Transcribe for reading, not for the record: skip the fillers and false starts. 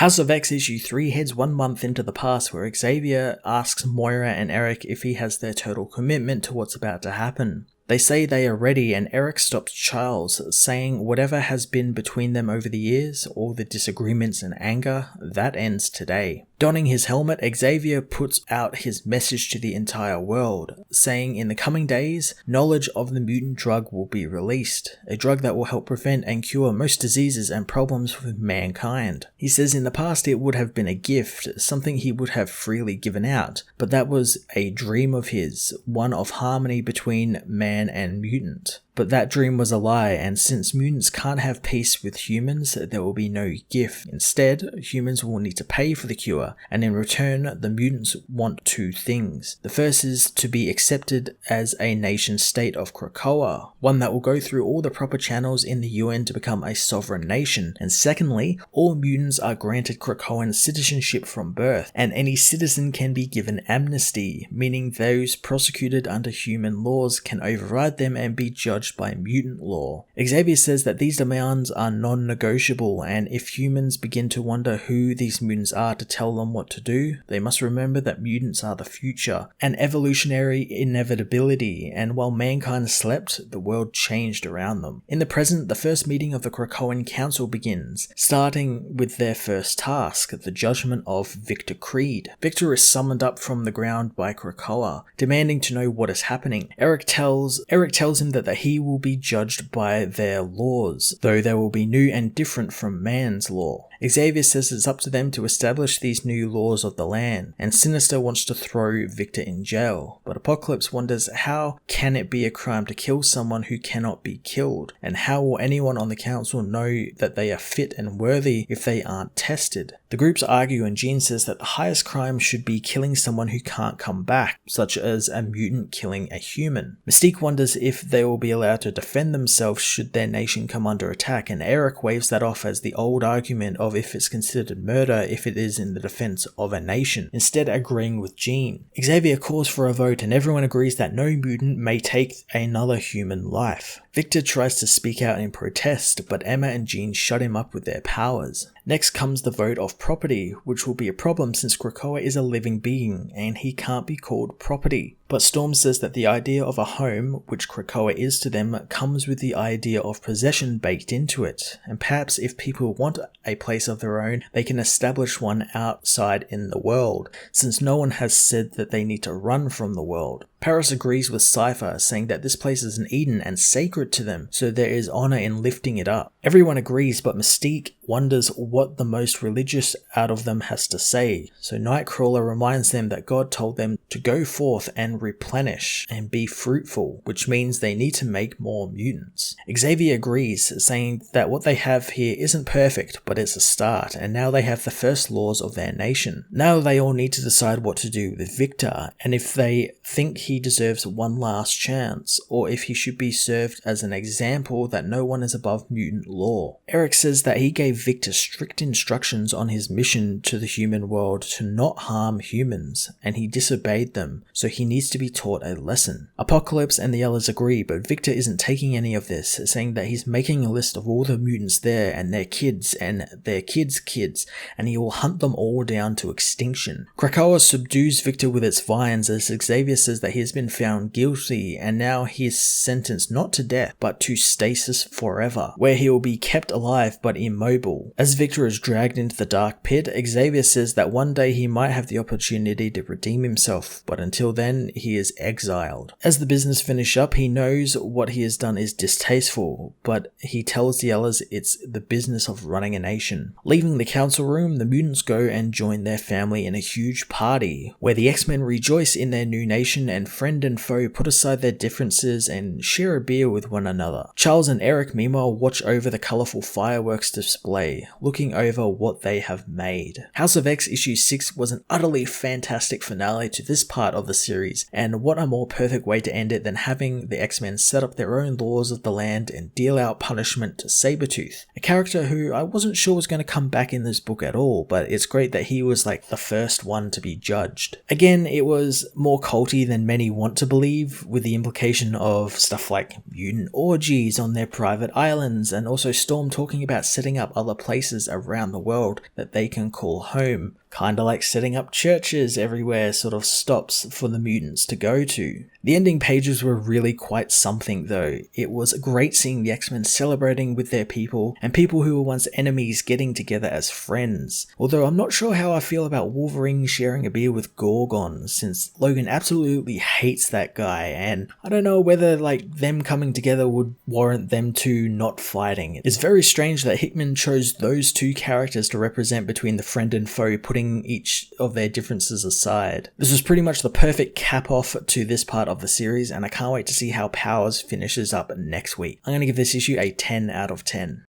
House of X issue 3 heads 1 month into the past, where Xavier asks Moira and Eric if he has their total commitment to what's about to happen. They say they are ready, and Eric stops Charles, saying whatever has been between them over the years, all the disagreements and anger, that ends today. Donning his helmet, Xavier puts out his message to the entire world, saying in the coming days, knowledge of the mutant drug will be released, a drug that will help prevent and cure most diseases and problems with mankind. He says in the past it would have been a gift, something he would have freely given out, but that was a dream of his, one of harmony between man and mutant. But that dream was a lie, and since mutants can't have peace with humans, there will be no gift. Instead, humans will need to pay for the cure, and in return, the mutants want 2 things. The first is to be accepted as a nation state of Krakoa, one that will go through all the proper channels in the UN to become a sovereign nation. And secondly, all mutants are granted Krakoan citizenship from birth, and any citizen can be given amnesty, meaning those prosecuted under human laws can override them and be judged by mutant law. Xavier says that these demands are non-negotiable, and if humans begin to wonder who these mutants are to tell them what to do, they must remember that mutants are the future, an evolutionary inevitability, and while mankind slept, the world changed around them. In the present, the first meeting of the Krakoan Council begins, starting with their first task, the judgment of Victor Creed. Victor is summoned up from the ground by Krakoa, demanding to know what is happening. Eric tells him that he will be judged by their laws, though they will be new and different from man's law. Xavier says it's up to them to establish these new laws of the land, and Sinister wants to throw Victor in jail, but Apocalypse wonders how can it be a crime to kill someone who cannot be killed, and how will anyone on the council know that they are fit and worthy if they aren't tested? The groups argue, and Jean says that the highest crime should be killing someone who can't come back, such as a mutant killing a human. Mystique wonders if they will be allowed to defend themselves should their nation come under attack, and Eric waves that off as the old argument of if it's considered murder if it is in the defense of a nation, instead agreeing with Jean. Xavier calls for a vote, and everyone agrees that no mutant may take another human life. Victor tries to speak out in protest, but Emma and Jean shut him up with their powers. Next comes the vote of property, which will be a problem since Krakoa is a living being, and he can't be called property. But Storm says that the idea of a home, which Krakoa is to them, comes with the idea of possession baked into it, and perhaps if people want a place of their own, they can establish one outside in the world, since no one has said that they need to run from the world. Paris agrees with Cypher, saying that this place is an Eden and sacred to them, so there is honor in lifting it up. Everyone agrees, but Mystique wonders what the most religious out of them has to say, so Nightcrawler reminds them that God told them to go forth and replenish and be fruitful, which means they need to make more mutants. Xavier agrees, saying that what they have here isn't perfect, but it's a start, and now they have the first laws of their nation. Now they all need to decide what to do with Victor, and if they think he deserves one last chance, or if he should be served as an example that no one is above mutant law. Eric says that he gave Victor strict instructions on his mission to the human world to not harm humans, and he disobeyed them, so he needs to be taught a lesson. Apocalypse and the others agree, but Victor isn't taking any of this, saying that he's making a list of all the mutants there and their kids and their kids' kids, and he will hunt them all down to extinction. Krakoa subdues Victor with its vines as Xavier says that he has been found guilty, and now he is sentenced not to death, but to stasis forever, where he will be kept alive but immobile. As Victor is dragged into the dark pit, Xavier says that one day he might have the opportunity to redeem himself, but until then, he is exiled. As the business finish up, he knows what he has done is distasteful, but he tells the others it's the business of running a nation. Leaving the council room, the mutants go and join their family in a huge party, where the X-Men rejoice in their new nation, and friend and foe put aside their differences and share a beer with one another. Charles and Eric meanwhile watch over the colourful fireworks display, looking over what they have made. House of X issue 6 was an utterly fantastic finale to this part of the series, and what a more perfect way to end it than having the X-Men set up their own laws of the land and deal out punishment to Sabretooth, a character who I wasn't sure was going to come back in this book at all, but it's great that he was like the first one to be judged. Again, it was more culty than many want to believe, with the implication of stuff like mutant orgies on their private islands, and also Storm talking about setting up other places around the world that they can call home. Kinda like setting up churches everywhere, sort of stops for the mutants to go to. The ending pages were really quite something though. It was great seeing the X-Men celebrating with their people, and people who were once enemies getting together as friends. Although I'm not sure how I feel about Wolverine sharing a beer with Gorgon, since Logan absolutely hates that guy, and I don't know whether like them coming together would warrant them two not fighting. It's very strange that Hickman chose those two characters to represent between the friend and foe, putting each of their differences aside. This was pretty much the perfect cap off to this part of the series, and I can't wait to see how Powers finishes up next week. I'm going to give this issue a 10 out of 10.